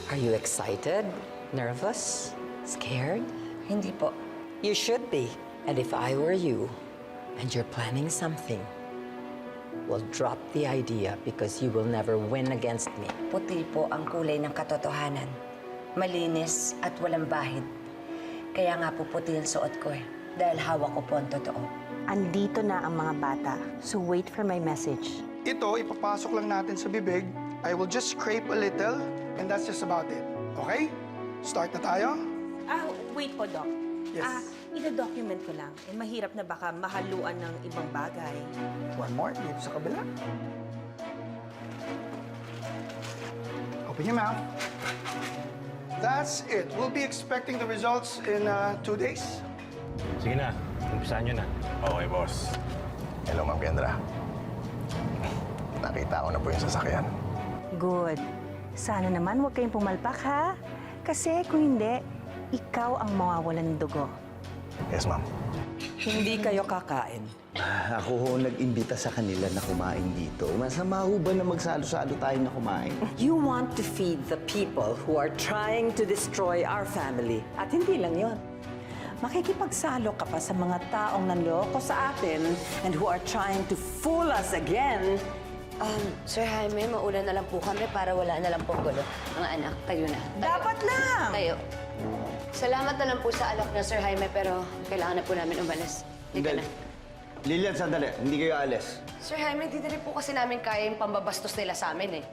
Are you excited? Nervous? Scared? Hindi po. You should be. And if I were you, and you're planning something, well, drop the idea because you will never win against me. Puti po ang kulay ng katotohanan. Malinis at walang bahid. Kaya nga po puti ang suot ko eh. Dahil hawak ko po ang totoo. Andito na ang mga bata, so wait for my message. Ito, ipapasok lang natin sa bibig. I will just scrape a little, and that's just about it. Okay? Start na tayo? Wait po, Doc. Yes. Ina-document ko lang. Mahirap na baka mahaluan ng ibang bagay. One more, dito sa kabila. Open your mouth. That's it. We'll be expecting the results in 2 days. Sige na, umpisahan nyo na. Okay, boss. Hello, Ma'am Kendra. Nakita ko na po yung sasakyan. Good. Sana naman huwag kayong pumalpak, ha? Kasi kung hindi, ikaw ang mawawalan ng dugo. Yes, ma'am. Hindi kayo kakain. Ako ho nag-imbita sa kanila na kumain dito. Masama ho ba na magsalo-salo tayo na kumain? You want to feed the people who are trying to destroy our family. At hindi lang yon. Makikipagsalo ka pa sa mga taong nanloko sa atin and who are trying to fool us again. Sir Jaime, maulan na lang po kami para wala na lang po gulo. Mga anak, tayo na. Dapat lang! Tayo. Salamat na lang po sa alok niyo, Sir Jaime, pero kailangan na po namin umalis. Hindi na. Lilian, sandali. Hindi kayo alis. Sir Jaime, di na rin po kasi namin kaya yung pambabastos nila sa amin eh.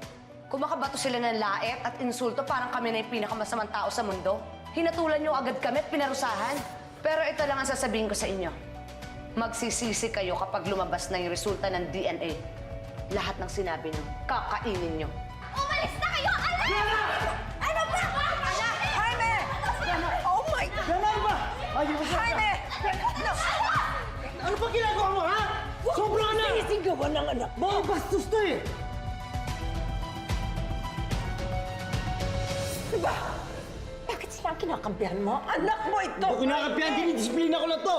Kung makabato sila ng laet at insulto, parang kami na yung pinakamasamang tao sa mundo. Hinatulan niyo agad kami at pinarusahan. Pero ito lang ang sasabihin ko sa inyo. Magsisisi kayo kapag lumabas na yung resulta ng DNA. Lahat ng sinabi niyo, kakainin niyo. Umalis na kayo! Alam! Ano ba? Jaime! Oh my God! Jaime! Ano pa ginagawa mo, ha? Sobra na! Sinisigawan ng anak mo! Mga bastos to eh! Diba? Bakit sila ang kinakampihan mo? Anak mo ito! Kung kinakapihan, dinidisiplina ko lang to!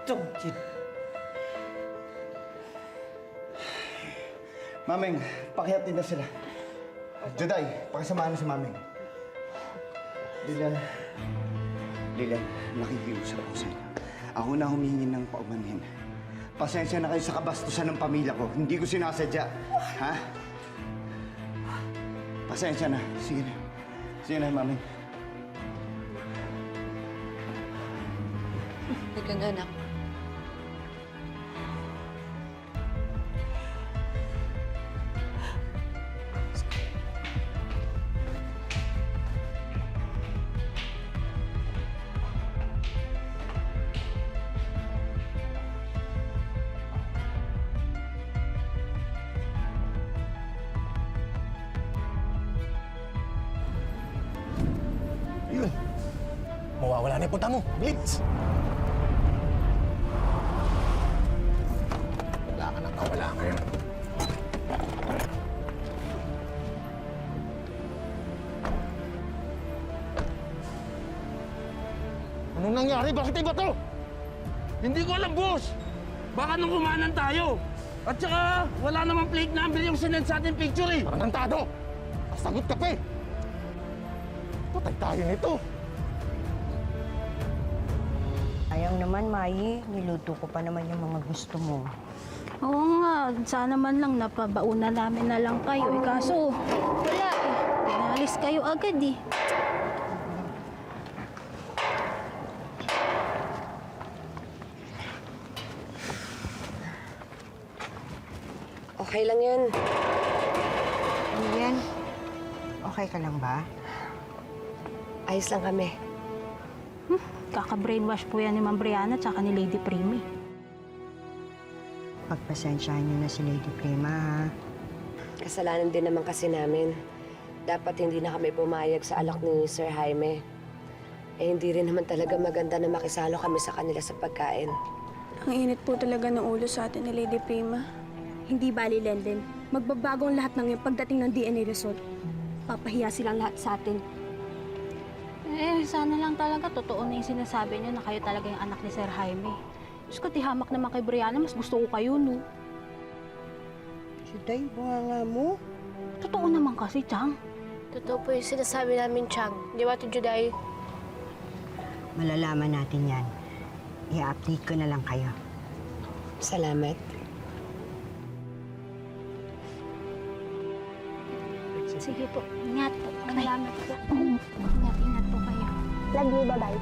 Don't you... Mameng, pakihatid na sila. Juday, pakisamahan na si Mameng. Lilian, nakikiusap ko sa inyo. Ako na humingi ng paumanhin. Pasensya na kayo sa kabastusan ng pamilya ko. Hindi ko sinasadya. Ha? Pasensya na. Sige na. Sige na, Mameng. Halika na, anak. Yun. Mawawala na yung punta mo. Blitz! Wala ka nang kawala ngayon. Anong nangyari? Bakit iba to? Hindi ko alam, boss. Baka nung kumanan tayo. At saka, wala namang plate number yung sinend sa ating picture eh. Tarantado! Kasagot ka pa eh! Patay tayo nito! Ayaw naman, Mayi. Niluto ko pa naman yung mga gusto mo. Oo nga, sana man lang napabauna namin na lang kayo. Kaso, wala eh. Pinalis kayo agad eh. Okay lang yun. Lilian, okay ka lang ba? Ayos lang kami. Kaka-brainwash po yan ni Ma'am Brianna tsaka ni Lady Prima. Pagpasensyahan niyo na si Lady Prima, ha? Kasalanan din naman kasi namin. Dapat hindi na kami pumayag sa alak ni Sir Jaime. Eh, hindi rin naman talaga maganda na makisalo kami sa kanila sa pagkain. Ang init po talaga ng ulo sa atin ni Lady Prima. Hindi bali, Lenden. Magbabago ang lahat ng yung pagdating ng DNA result. Papahiya silang lahat sa atin. Eh, sana lang talaga totoo na yung sinasabi niyo na kayo talaga yung anak ni Sir Jaime. Diyos ko, tihamak naman kay Brianna, mas gusto ko kayo, no? Juday, bunganga mo. Totoo naman kasi, Chang. Totoo po yung sinasabi namin, Chang. Di ba, Juday? Malalaman natin yan. I-update ko na lang kayo. Salamat. Sige po, ingat po. Salamat po. Ingat po kayo. Love you, bye-bye.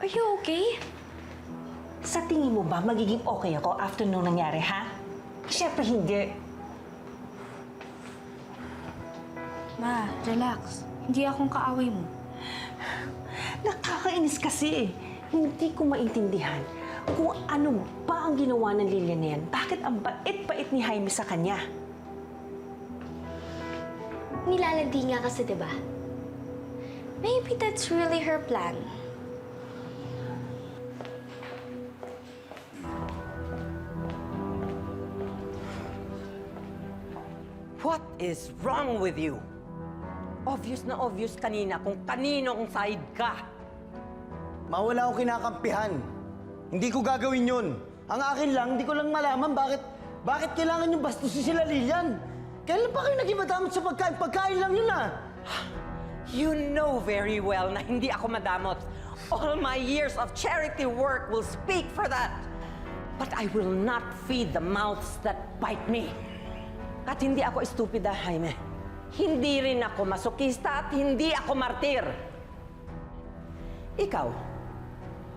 Are you okay? Sa tingin mo ba magiging okay ako after nung nangyari, ha? Siyempre hindi. Ma, relax. Hindi akong kaaway mo. Nakakainis kasi eh. Hindi ko maintindihan kung ano ba ang ginawa ng Lilian na yan. Bakit ang bait-bait ni Jaime sa kanya? Nilalandi nga kasi, di ba? Maybe that's really her plan. What is wrong with you? Obvious na obvious kanina kung kaninong side ka. Mawala akong kinakampihan. Hindi ko gagawin yun. Ang akin lang, hindi ko lang malaman bakit kailangan yung bastusin sila Lilian. Kailan pa kayo naging madamot sa pagkain? Pagkain lang yun ah. You know very well na hindi ako madamot. All my years of charity work will speak for that. But I will not feed the mouths that bite me. At hindi ako estupida, Jaime. Hindi rin ako masokista at hindi ako martir. Ikaw,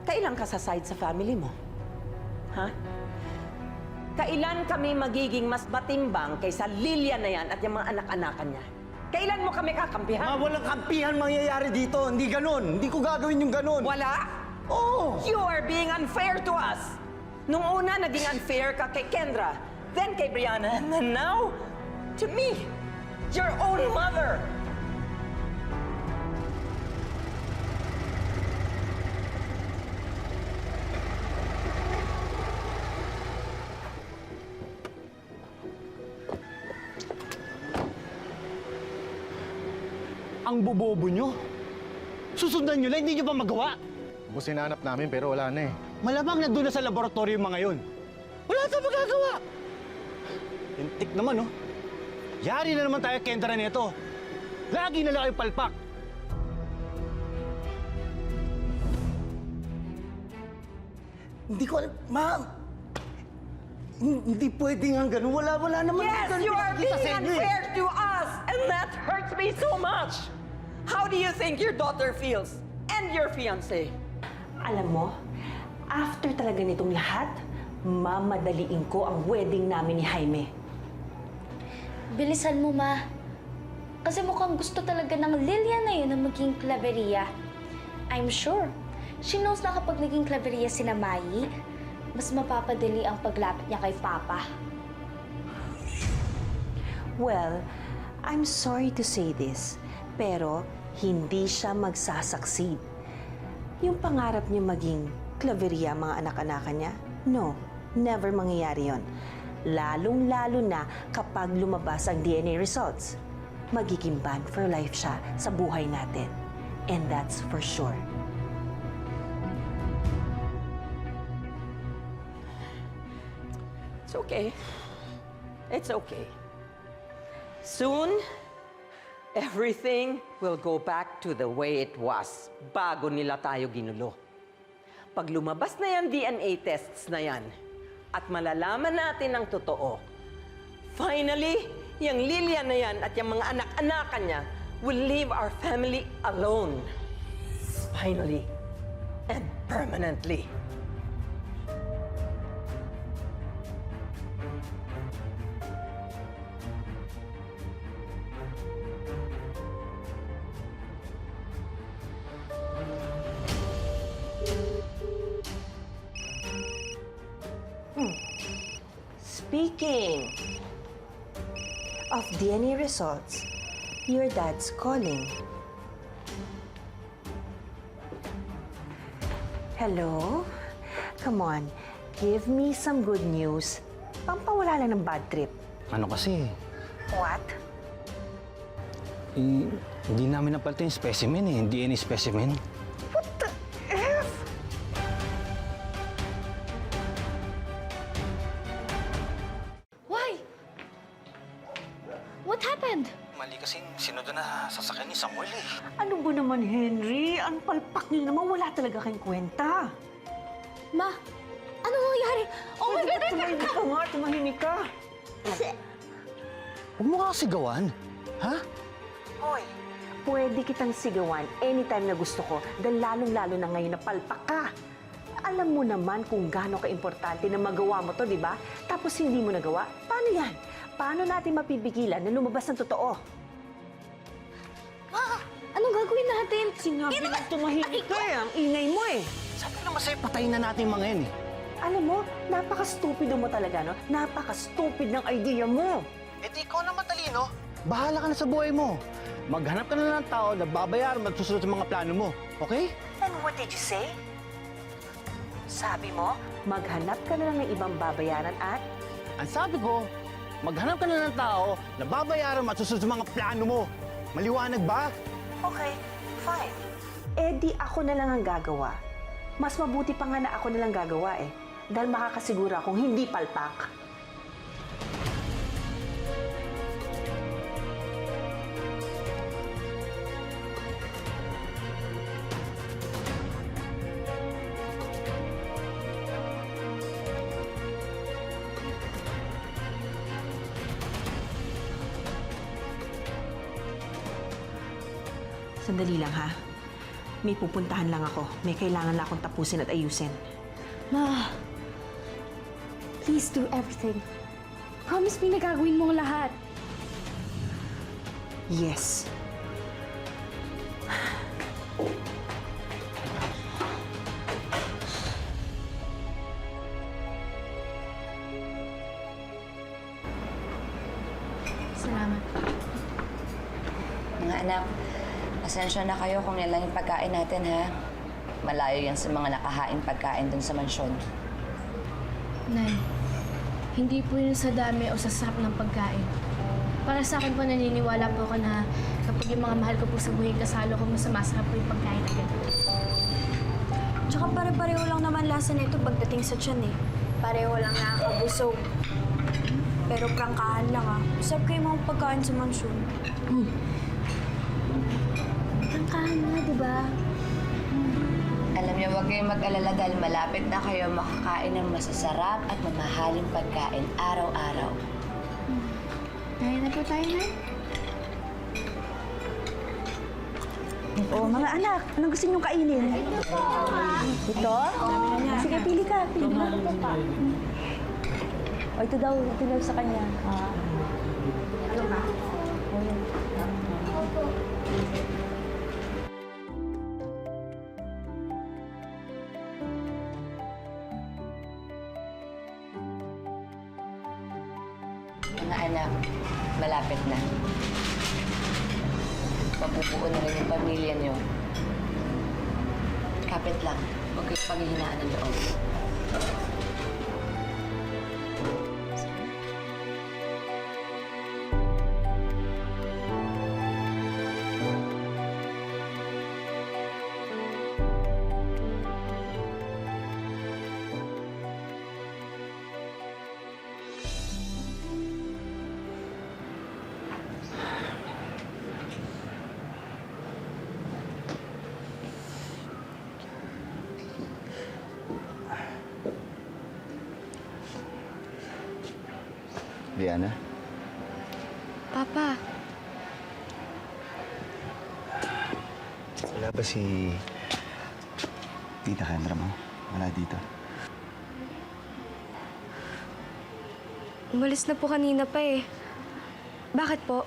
kailan ka sa side sa family mo? Ha? Kailan kami magiging mas matimbang kaysa Lilian na yan at yung mga anak-anakan niya? Kailan mo kami kakampihan? Walang kampihan mangyayari dito. Hindi ganun. Hindi ko gagawin yung ganun. Wala? Oo. You are being unfair to us. Nung una, naging unfair ka kay Kendra, then kay Brianna, and then now, to me, your own mother. Ang bobobo nyo. Susundan nyo lang, hindi nyo ba magawa? Bus, hinahanap namin pero wala na eh. Malamang nandun na sa laboratorio yung mga yun. Wala sa magagawa. Intik naman, oh. Yari na naman tayo Kendra nito. Lagi na lang kayo palpak. Hindi ko alam. Ma'am! Hindi pwedeng ang ganun. Wala naman. Yes, ganun you are pinakita being sa inyo eh. unfair to us, and that hurts me so much. How do you think your daughter feels? And your fiancé? Alam mo, after talaga nitong lahat, mamadaliin ko ang wedding namin ni Jaime. Bilisan mo, Ma. Kasi mukhang gusto talaga ng Lilian na yun na maging Claveria. I'm sure. She knows na kapag naging Claveria si Mayi, mas mapapadali ang paglapit niya kay Papa. Well, I'm sorry to say this, pero hindi siya magsasucceed. Yung pangarap niya maging Claveria mga anak-anakan niya, no, never mangyayari yon. Lalong-lalo na kapag lumabas ang DNA results. Magiging banned for life siya sa buhay natin. And that's for sure. It's okay. It's okay. Soon, everything will go back to the way it was bago nila tayo ginulo. Pag lumabas na yan DNA tests na yan at malalaman natin ang totoo, finally, yung Lilian na yan at yung mga anak-anakan niya will leave our family alone. Finally and permanently. Speaking of DNA results, your dad's calling. Hello? Come on, give me some good news. Pampawala lang ng bad trip. Ano kasi, What? hindi namin napalitan yung specimen eh. DNA specimen. What the F? Why? What happened? Mali kasi sinunod na sasakyan ni Samuel eh. Ano ba naman, Henry? Ang palpak niyo naman, wala talaga kayong kwenta. Ma, anong nangyari? Oh my God, Tumahimik ka nga, tumahimik ka. Huwag mo nga sigawan. Ha? Hoy, pwede kitang sigawan anytime na gusto ko, dahil lalong-lalo na ngayon na palpak ka. Alam mo naman kung gaano ka-importante na magawa mo to, di ba? Tapos hindi mo nagawa? Paano yan? Paano natin mapipigilan na lumabas ng totoo? Ma, anong gagawin natin? Sinabi lang tumahimik ka eh, ang ingay mo eh. Sabi naman sa'yo, patayin na natin yung mga yan eh. Alam mo, napaka-stupido mo talaga, no? Napaka-stupid ng idea mo. Eh di ikaw na matalino. Bahala ka na sa buhay mo. Maghanap ka na ng tao na babayaran at susunod sa mga plano mo. Okay? And what did you say? Sabi mo, maghanap ka na lang ng ibang babayaran at... Ang sabi ko, maghanap ka na ng tao na babayaran at susunod sa mga plano mo. Maliwanag ba? Okay, fine. Eh di ako na lang ang gagawa. Mas mabuti pa nga na ako na lang gagawa eh. Dahil makakasiguro akong hindi palpak. Sandali lang ha. May pupuntahan lang ako. May kailangan lang akong tapusin at ayusin. Ma, please do everything. Promise me na gagawin mo ang lahat. Yes. Salamat. Mga anak, pasensya na kayo kung yan lang yung pagkain natin, ha? Malayo yan sa mga nakahain pagkain dun sa mansyon. Nay, hindi po yun sa dami o sa sarap ng pagkain. Para sa akin po, naniniwala po ako na kapag yung mga mahal ko po sa buhay kasalo ko, mas masarap po yung pagkain agad. Tsaka pare-pareho lang naman lasa nito pagdating sa tiyan eh. Pareho lang nakakabusog. Pero prangkahan lang ah. Masarap kayo mga pagkain sa mansyon. Prangkahan na, di ba? Alam niyo, huwag kayong mag-alala dahil malapit na kayo makakain ng masasarap at mamahaling pagkain araw-araw. Kaya na po tayo, Nay. Oh, mga anak, anong gusto niyong kainin? Ito? Sige, pili ka. Pili ka. O, ito daw sa kanya. Ito ka. Mga anak, malapit na. Mabubuo na rin yung pamilya niyo. Kapit lang. Huwag kayong panghihinaan ng loob. Liana? Papa, Wala ba si Tita Kendra mo? Wala dito. umalis na po kanina pa eh. Bakit po?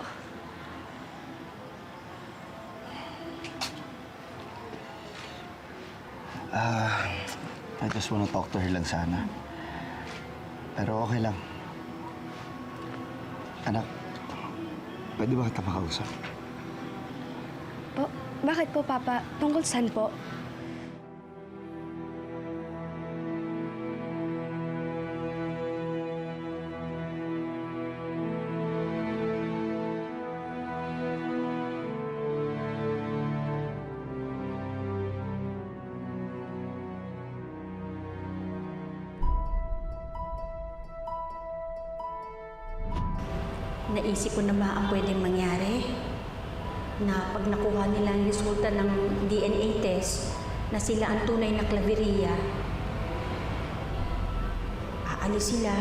I just wanna talk to her lang sana. Pero okay lang. Anak, pwede ba kita makausap? Po, bakit po, Papa? Tungkol saan po? Naisip ko na ba ang pwedeng mangyari? Na pag nakuha nila ang resulta ng DNA test na sila ang tunay na Claveria, aalis sila,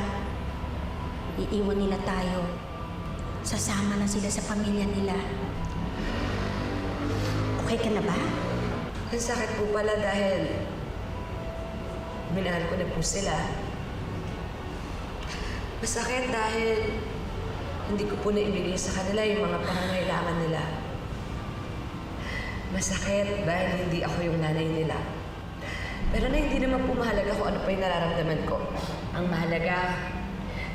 iiwan nila tayo, sasama na sila sa pamilya nila. Okay ka na ba? Ang sakit po pala dahil minahal ko na po sila. Masakit dahil hindi ko po naibigay sa kanila yung mga pangangailangan nila. Masakit dahil hindi ako yung nanay nila. Pero na hindi naman po mahalaga kung ano pa yung nararamdaman ko. Ang mahalaga,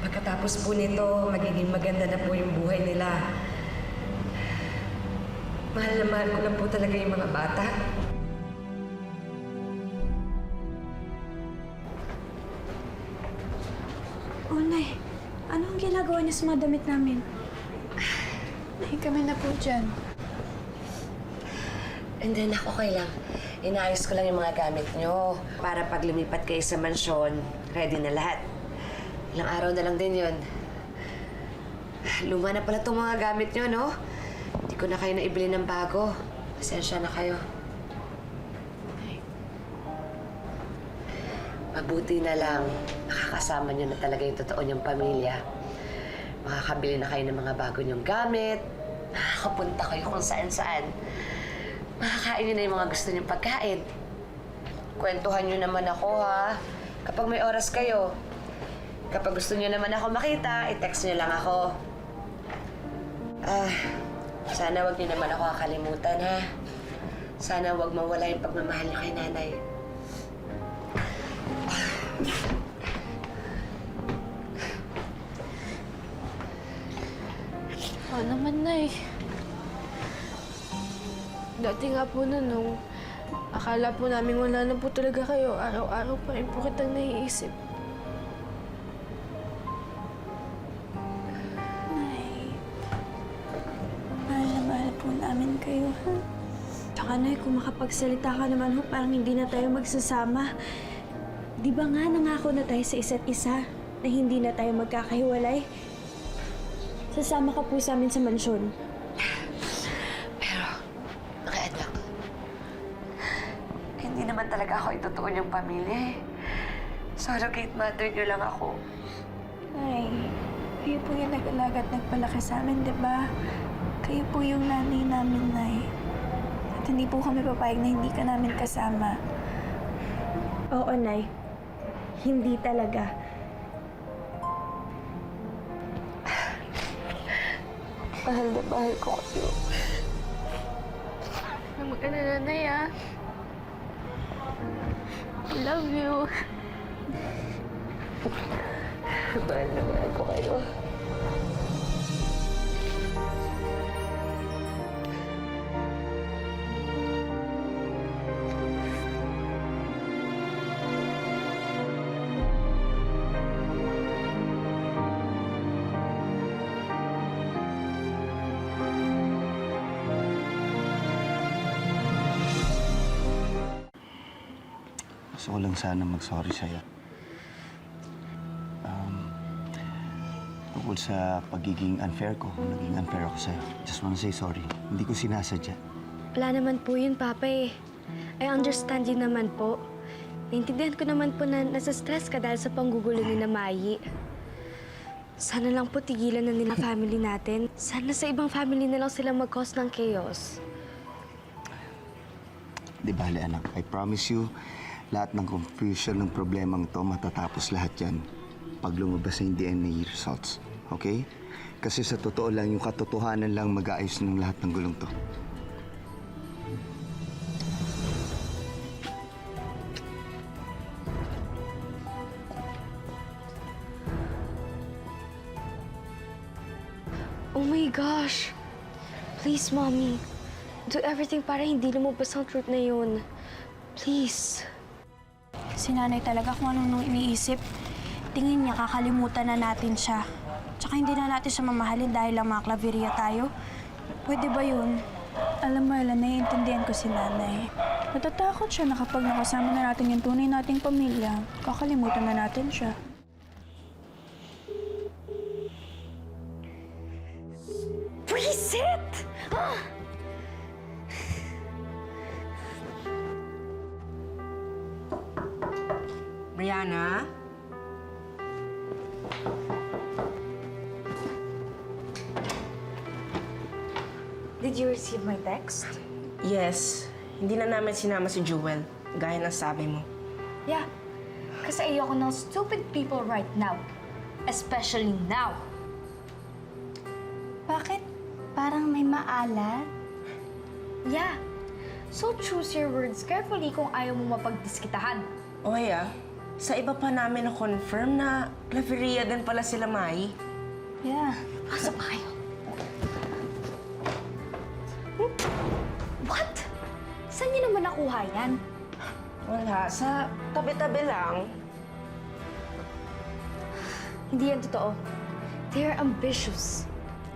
pagkatapos po nito, magiging maganda na po yung buhay nila. Mahal na mahal ko lang po talaga yung mga bata. Oh, Nay. Ano ang ginagawa niya sa mga damit namin? Ay, kami na po dyan. And then, okay lang. Inaayos ko lang yung mga gamit nyo para pag lumipat kayo sa mansyon, ready na lahat. Ilang araw na lang din yun. Luma na pala itong mga gamit nyo, no? Hindi ko na kayo naibili ng bago. Pasensya na kayo. Mabuti na lang, makakasama nyo na talaga yung totoo niyong pamilya. Makakabili na kayo ng mga bago niyong gamit. Makakapunta kayo kung saan-saan. Makakain nyo na yung mga gusto niyong pagkain. Kwentuhan nyo naman ako, ha? Kapag may oras kayo. Kapag gusto nyo naman ako makita, i-text nyo lang ako. Sana wag nyo naman ako kakalimutan, ha? Sana wag mawala yung pagmamahal nyo kay nanay. Oo naman, Nay. Dati nga po nung akala po namin wala na po talaga kayo. Araw-araw pa rin po kitang naiisip. Mahal na mahal po namin kayo, ha? Tsaka, Nay, kung makapagsalita ka naman ho, parang hindi na tayo magsasama. Di ba nga nangako na tayo sa isa't isa na hindi na tayo magkakahiwalay? Sasama ka po sa amin sa mansyon. Pero, mga anak, hindi naman talaga ako itutuon yung pamilya, eh. Surrogate mother niyo lang ako. Nay, kayo po yung nag-alaga at nagpalaki sa amin, di ba? Kayo po yung nanay namin, Nay. At hindi po kami papayag na hindi ka namin kasama. Oo, Nay. Hindi talaga. Mahal na mahal ko kayo. Huwag ka na, Nanay, ah. I love you. Mahal na mahal ko kayo. Gusto ko lang sana mag-sorry sa'yo. Tungkol sa pagiging unfair ko, kung naging unfair ako sa'yo. Just wanna say sorry. Hindi ko sinasadya. Wala naman po yun, Papa, eh. I understand you naman po. Naintindihan ko naman po na nasa-stress ka dahil sa panggugulo ni na Mayi. Sana lang po tigilan na nila family natin. Sana sa ibang family na lang sila mag-cause ng chaos. Di bale, anak. I promise you, lahat ng confusion ng problemang to, matatapos lahat yan pag lumabas na yung DNA results. Okay? Kasi sa totoo lang, yung katotohanan lang mag-aayos ng lahat ng gulong to. Oh my gosh! Please, Mommy. Do everything para hindi lumabas ang truth na yun. Please. Si nanay talaga kung anong nung iniisip. Tingin niya kakalimutan na natin siya. Tsaka hindi na natin siya mamahalin dahil lang mga Claveria tayo. Pwede ba yun? Alam mo, Ella, naiintindihan ko si nanay. Natatakot siya na kapag nakasama na natin yung tunay nating pamilya, kakalimutan na natin siya. Hana? Did you receive my text? Yes. Hindi na namin sinama si Jewel, gaya ng sabi mo. Yeah. Kasi ayoko ng stupid people right now. Especially now. Bakit? Parang may maalat? Yeah. So choose your words carefully kung ayaw mo mapagdiskitahan. Oy sa iba pa namin na-confirm na Claveria din pala sila Mai. Yeah. Pasok pa kayo. What? Saan niyo naman nakuha yan? Wala, sa tabi-tabi lang. Hindi yan totoo. They're ambitious.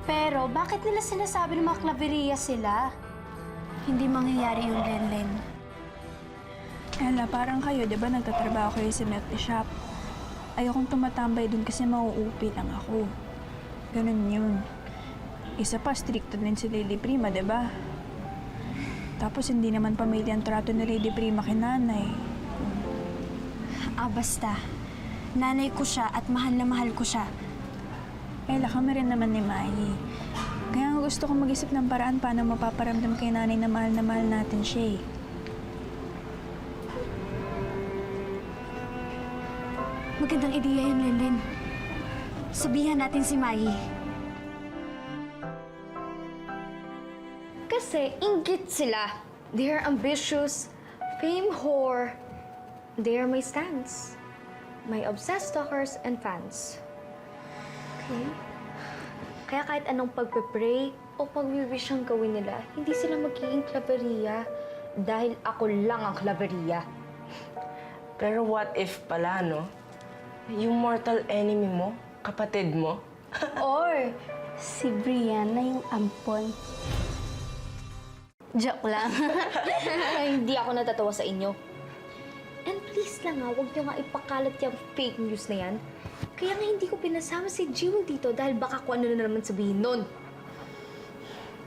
Pero bakit nila sinasabi ng mga Claveria sila? Hindi mangyayari yung Lenlen. Ella, parang kayo, di ba nagtatrabaho kayo sa milk tea shop? Ayokong tumatambay dun kasi mauupi lang ako. Ganun yun. Isa pa, stricto din si Lady Prima, di ba? Tapos hindi naman pamilya ang trato ni Lady Prima kay nanay. Basta. Nanay ko siya at mahal na mahal ko siya. Ella, kami rin naman ni Mai. Kaya nga gusto ko mag-isip ng paraan paano mapaparamdam kay nanay na mahal natin siya eh. Magandang ideya yun, Lenlen. Sabihan natin si Mai. Kasi inggit sila. They're ambitious, fame whore. They're my stans. My obsessed stalkers and fans. Okay? Kaya kahit anong pagpe-pray o pag-wish ang gawin nila, hindi sila magiging Claveria dahil ako lang ang Claveria. Pero what if pala, no? Yung mortal enemy mo, kapatid mo. Or si Brianna yung ampon. Joke lang. Hindi ako natatawa sa inyo. And please lang huwag niyo nga ipakalat yung fake news na yan. Kaya nga hindi ko pinasama si Jewel dito dahil baka kung ano na naman sabihin nun.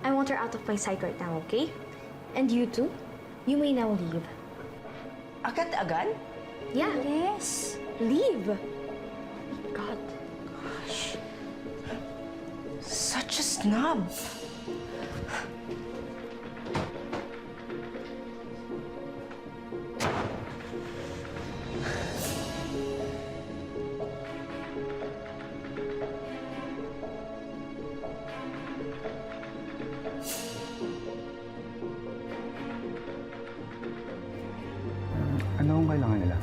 I want her out of my sight right now, okay? And you too, you may now leave. Agad-agad? Yeah. Yes. Leave. God. Such a snob. Ano ang kailangan nila?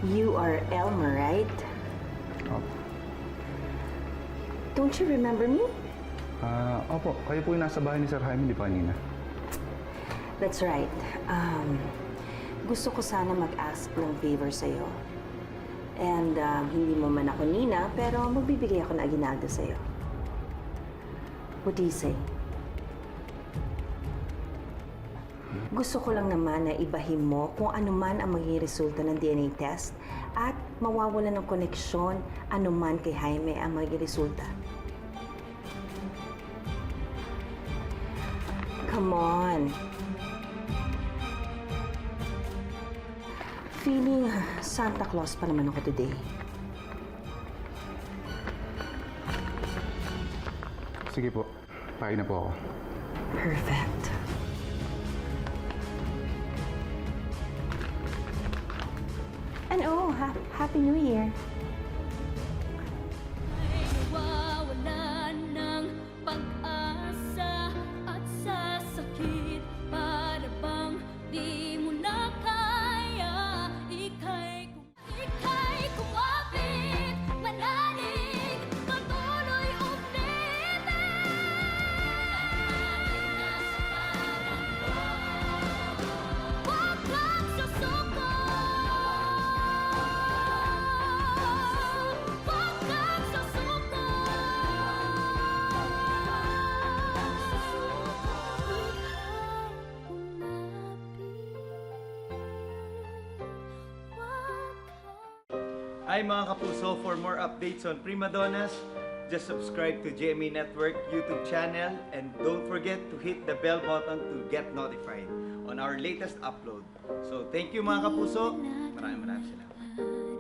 You are Elmer, right? Don't you remember me? Opo, kayo po yung nasa bahay ni Sir Jaime, di ba kanina? That's right. Gusto ko sana mag-ask ng favor sa'yo. And hindi mo man ako nina, pero magbibigay ako ng aginaldo sa'yo. What do you say? Gusto ko lang naman na ibahin mo kung ano man ang magiging resulta ng DNA test at mawawala ng koneksyon ano man kay Jaime ang magiging resulta. Come on. Feeling Santa Claus pa naman ako today. Sige po, pahay na po ako. Perfect. And Happy New Year. Nawawalan ng pag-asa at sa sakit para bang di mo na kaya. Ika'y kumapit, manalig, patuloy umitin. Huwag kang susuko. Huwag kang susuko. Hi mga kapuso, for more updates on Prima Donnas, just subscribe to GMA Network YouTube channel and don't forget to hit the bell button to get notified on our latest upload. So thank you mga kapuso, maraming salamat. pagmamahal.